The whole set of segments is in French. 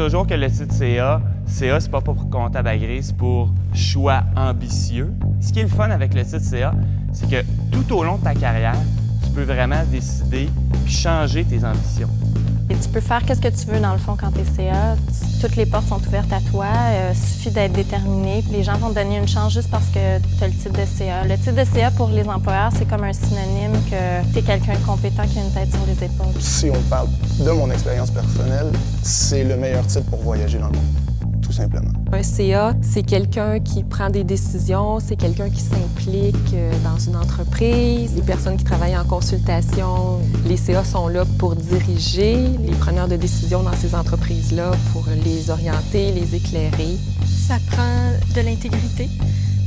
toujours que le titre CA, c'est pas pour comptable agréé, c'est pour choix ambitieux. Ce qui est le fun avec le titre CA, c'est que tout au long de ta carrière, tu peux vraiment décider puis changer tes ambitions. Et tu peux faire ce que tu veux dans le fond quand tu es CA. Toutes les portes sont ouvertes à toi. Il suffit d'être déterminé. Les gens vont te donner une chance juste parce que tu as le titre de CA. Le titre de CA pour les employeurs, c'est comme un synonyme que tu es quelqu'un de compétent qui a une tête sur les épaules. Si on parle de mon expérience personnelle, c'est le meilleur titre pour voyager dans le monde, tout simplement. Un CA, c'est quelqu'un qui prend des décisions, c'est quelqu'un qui s'implique dans une entreprise. Les personnes qui travaillent en consultation, les CA sont là pour diriger les preneurs de décisions dans ces entreprises-là, pour les orienter, les éclairer. Ça prend de l'intégrité,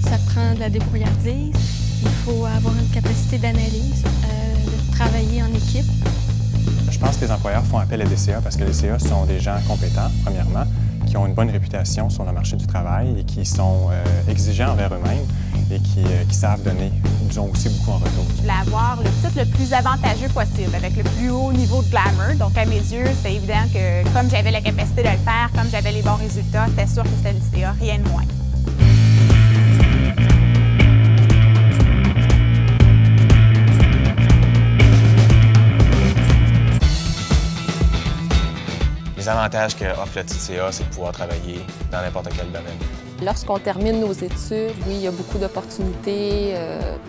ça prend de la débrouillardise. Il faut avoir une capacité d'analyse, de travailler en équipe. Je pense que les employeurs font appel à des CA parce que les CA sont des gens compétents, premièrement, qui ont une bonne réputation sur le marché du travail et qui sont exigeants envers eux-mêmes et qui savent donner, ils ont aussi beaucoup en retour. Je voulais avoir le titre le plus avantageux possible, avec le plus haut niveau de glamour. Donc, à mes yeux, c'était évident que comme j'avais la capacité de le faire, comme j'avais les bons résultats, c'était sûr que c'était le CA, rien de moins. Les avantages qu'offre le titre CA, c'est de pouvoir travailler dans n'importe quel domaine. Lorsqu'on termine nos études, oui, il y a beaucoup d'opportunités,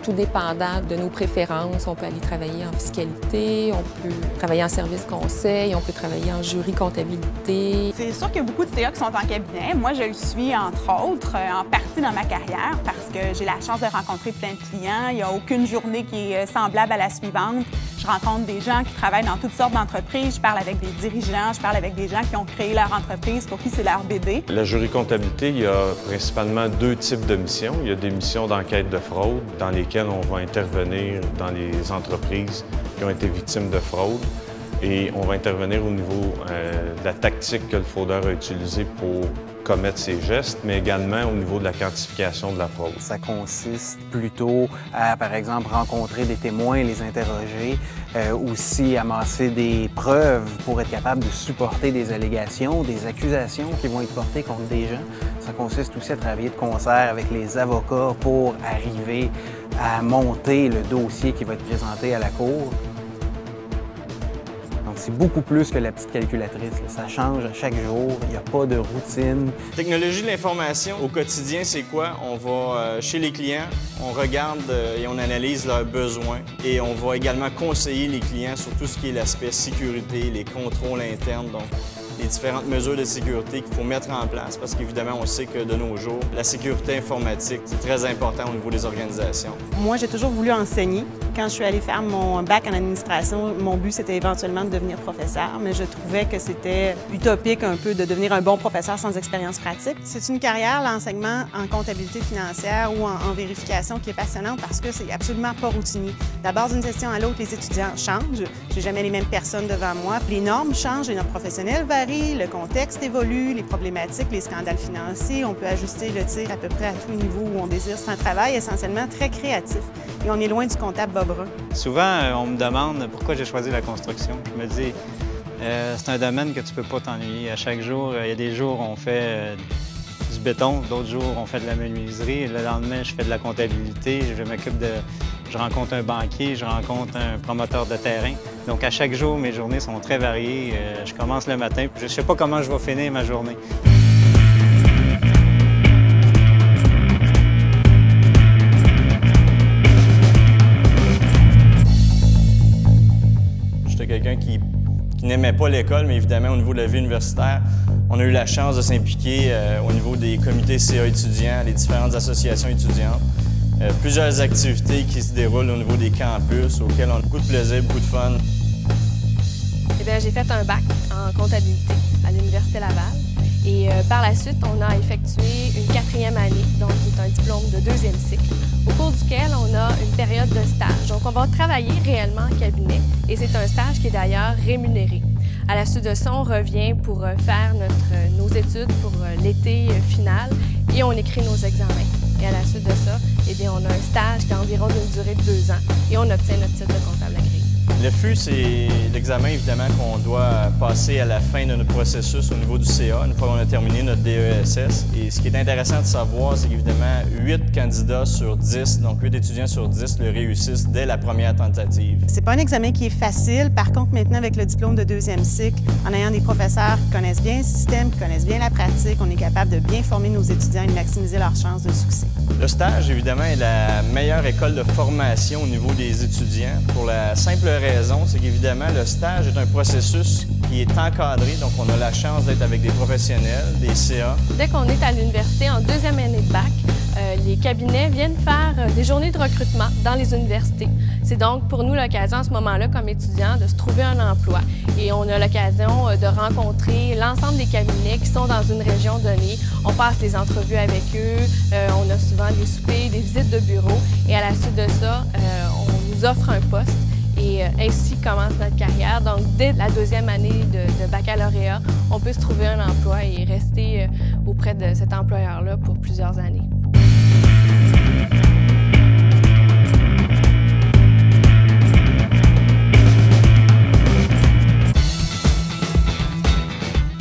tout dépendant de nos préférences. On peut aller travailler en fiscalité, on peut travailler en service conseil, on peut travailler en jury comptabilité. C'est sûr qu'il y a beaucoup de CA qui sont en cabinet. Moi, je le suis, entre autres, en partie dans ma carrière parce que j'ai la chance de rencontrer plein de clients. Il n'y a aucune journée qui est semblable à la suivante. Je rencontre des gens qui travaillent dans toutes sortes d'entreprises. Je parle avec des dirigeants, je parle avec des gens qui ont créé leur entreprise, pour qui c'est leur bébé. La jury comptabilité, il y a principalement deux types de missions. Il y a des missions d'enquête de fraude dans lesquelles on va intervenir dans les entreprises qui ont été victimes de fraude et on va intervenir au niveau de la tactique que le fraudeur a utilisée pour commettre ses gestes, mais également au niveau de la quantification de la fraude. Ça consiste plutôt à, par exemple, rencontrer des témoins, les interroger, aussi amasser des preuves pour être capable de supporter des allégations, des accusations qui vont être portées contre des gens. Ça consiste aussi à travailler de concert avec les avocats pour arriver à monter le dossier qui va être présenté à la cour. C'est beaucoup plus que la petite calculatrice. Ça change à chaque jour, il n'y a pas de routine. Technologie de l'information, au quotidien, c'est quoi? On va chez les clients, on regarde et on analyse leurs besoins et on va également conseiller les clients sur tout ce qui est l'aspect sécurité, les contrôles internes, donc les différentes mesures de sécurité qu'il faut mettre en place parce qu'évidemment, on sait que de nos jours, la sécurité informatique, c'est très important au niveau des organisations. Moi, j'ai toujours voulu enseigner. Quand je suis allée faire mon bac en administration, mon but, c'était éventuellement de devenir professeur, mais je trouvais que c'était utopique un peu de devenir un bon professeur sans expérience pratique. C'est une carrière, l'enseignement en comptabilité financière ou en vérification qui est passionnante parce que c'est absolument pas routinier. D'abord, d'une session à l'autre, les étudiants changent. J'ai jamais les mêmes personnes devant moi. Les normes changent, les normes professionnelles varient, le contexte évolue, les problématiques, les scandales financiers. On peut ajuster le tir à peu près à tous les niveaux où on désire. C'est un travail essentiellement très créatif et on est loin du comptable Bob Brun. Souvent, on me demande pourquoi j'ai choisi la construction. Je me dis, c'est un domaine que tu peux pas t'ennuyer. À chaque jour, il y a des jours où on fait du béton, d'autres jours on fait de la menuiserie. Le lendemain, je fais de la comptabilité, je rencontre un banquier, je rencontre un promoteur de terrain. Donc à chaque jour, mes journées sont très variées. Je commence le matin, puis je ne sais pas comment je vais finir ma journée. J'étais quelqu'un qui n'aimait pas l'école, mais évidemment, au niveau de la vie universitaire, on a eu la chance de s'impliquer au niveau des comités CA étudiants, les différentes associations étudiantes. Plusieurs activités qui se déroulent au niveau des campus, auxquelles on a beaucoup de plaisir, beaucoup de fun. Eh bien, j'ai fait un bac en comptabilité à l'Université Laval. Et par la suite, on a effectué une 4e année, donc qui est un diplôme de 2e cycle, au cours duquel on a une période de stage. Donc, on va travailler réellement en cabinet et c'est un stage qui est d'ailleurs rémunéré. À la suite de ça, on revient pour faire nos études pour l'été final et on écrit nos examens. Et à la suite de ça, eh bien, on a un stage qui a environ une durée de 2 ans et on obtient notre titre de comptable agréé. Le FU, c'est l'examen, évidemment, qu'on doit passer à la fin de notre processus au niveau du CA, une fois qu'on a terminé notre DESS. Et ce qui est intéressant de savoir, c'est qu'évidemment, 8 candidats sur 10, donc 8 étudiants sur 10, le réussissent dès la première tentative. C'est pas un examen qui est facile. Par contre, maintenant, avec le diplôme de 2e cycle, en ayant des professeurs qui connaissent bien le système, qui connaissent bien la pratique, on est capable de bien former nos étudiants et de maximiser leurs chances de succès. Le stage, évidemment, est la meilleure école de formation au niveau des étudiants pour la simple raison, c'est qu'évidemment, le stage est un processus qui est encadré, donc on a la chance d'être avec des professionnels, des CA. Dès qu'on est à l'université en 2e année de bac, les cabinets viennent faire des journées de recrutement dans les universités. C'est donc pour nous l'occasion à ce moment-là, comme étudiants, de se trouver un emploi. Et on a l'occasion de rencontrer l'ensemble des cabinets qui sont dans une région donnée. On passe des entrevues avec eux, on a souvent des soupers, des visites de bureau. Et à la suite de ça, on nous offre un poste. Et ainsi commence notre carrière. Donc, dès la 2e année de baccalauréat, on peut se trouver un emploi et rester auprès de cet employeur-là pour plusieurs années.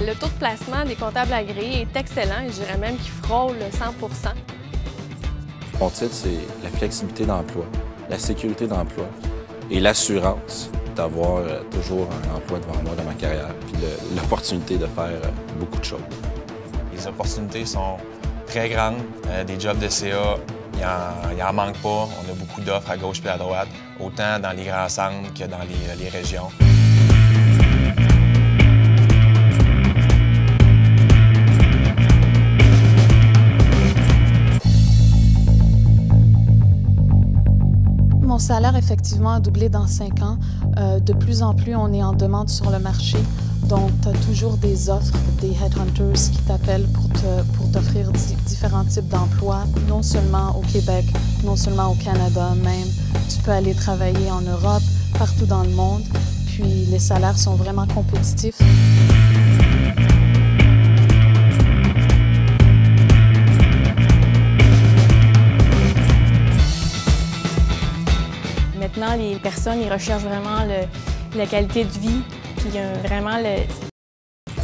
Le taux de placement des comptables agréés est excellent et je dirais même qu'il frôle 100%. Mon titre, c'est la flexibilité d'emploi, la sécurité d'emploi et l'assurance d'avoir toujours un emploi devant moi dans ma carrière, puis l'opportunité de faire beaucoup de choses. Les opportunités sont très grandes. Des jobs de CA, il en manque pas. On a beaucoup d'offres à gauche et à droite, autant dans les grands centres que dans les régions. Mon salaire, effectivement, a doublé dans 5 ans. De plus en plus, on est en demande sur le marché. Donc, tu as toujours des offres, des headhunters qui t'appellent pour t'offrir différents types d'emplois, non seulement au Québec, non seulement au Canada même. Tu peux aller travailler en Europe, partout dans le monde. Puis, les salaires sont vraiment compétitifs. Maintenant, les personnes, ils recherchent vraiment la qualité de vie, puis vraiment,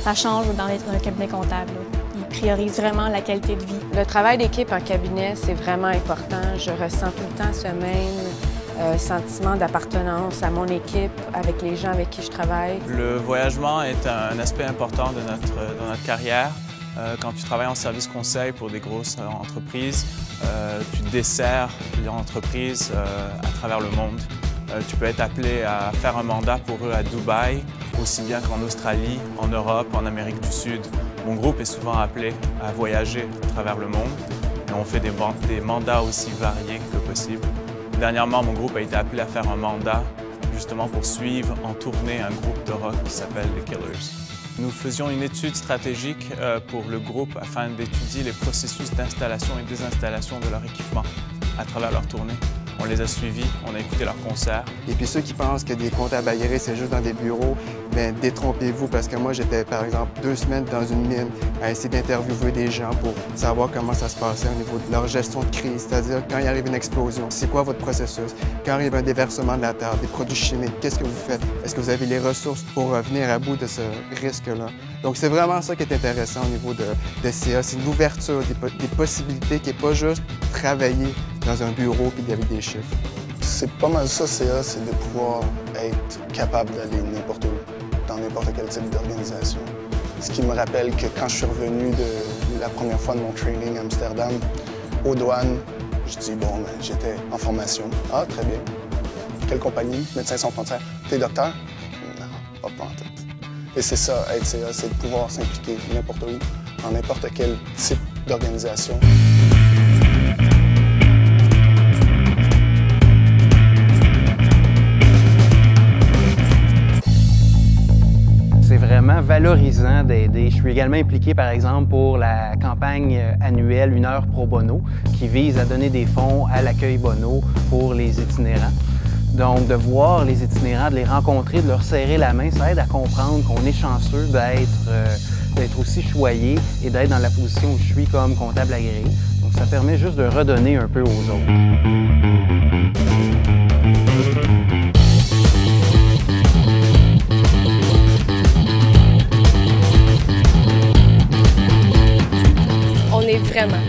ça change dans un cabinet comptable. Ils priorisent vraiment la qualité de vie. Le travail d'équipe en cabinet, c'est vraiment important. Je ressens tout le temps ce même sentiment d'appartenance à mon équipe, avec les gens avec qui je travaille. Le voyagement est un aspect important de notre carrière. Quand tu travailles en service conseil pour des grosses entreprises, tu desserres l'entreprise à travers le monde. Tu peux être appelé à faire un mandat pour eux à Dubaï, aussi bien qu'en Australie, en Europe, en Amérique du Sud. Mon groupe est souvent appelé à voyager à travers le monde et on fait des mandats aussi variés que possible. Dernièrement, mon groupe a été appelé à faire un mandat justement pour suivre en tournée un groupe de rock qui s'appelle The Killers. Nous faisions une étude stratégique pour le groupe afin d'étudier les processus d'installation et désinstallation de leur équipement à travers leur tournée. On les a suivis, on a écouté leurs concerts. Et puis ceux qui pensent que des comptables agréés, c'est juste dans des bureaux, bien, détrompez-vous parce que moi, j'étais par exemple 2 semaines dans une mine à essayer d'interviewer des gens pour savoir comment ça se passait au niveau de leur gestion de crise, c'est-à-dire quand il arrive une explosion, c'est quoi votre processus? Quand arrive un déversement de la terre, des produits chimiques, qu'est-ce que vous faites? Est-ce que vous avez les ressources pour venir à bout de ce risque-là? Donc c'est vraiment ça qui est intéressant au niveau de CA, c'est l'ouverture des possibilités qui n'est pas juste travailler dans un bureau puis avec des chiffres. C'est pas mal ça, CA, c'est de pouvoir être capable d'aller n'importe où, dans n'importe quel type d'organisation. Ce qui me rappelle que quand je suis revenu de la première fois de mon training à Amsterdam, aux douanes, je dis, bon, ben, j'étais en formation. Ah, très bien. Quelle compagnie? Médecins sans frontières. T'es docteur? Non, pas en tête. Et c'est ça, être CA, c'est de pouvoir s'impliquer n'importe où, dans n'importe quel type d'organisation. C'est vraiment valorisant d'aider. Je suis également impliqué, par exemple, pour la campagne annuelle 1 heure pro bono, qui vise à donner des fonds à l'accueil bono pour les itinérants. Donc, de voir les itinérants, de les rencontrer, de leur serrer la main, ça aide à comprendre qu'on est chanceux d'être aussi choyé et d'être dans la position où je suis comme comptable agréé. Donc, ça permet juste de redonner un peu aux autres. vraiment.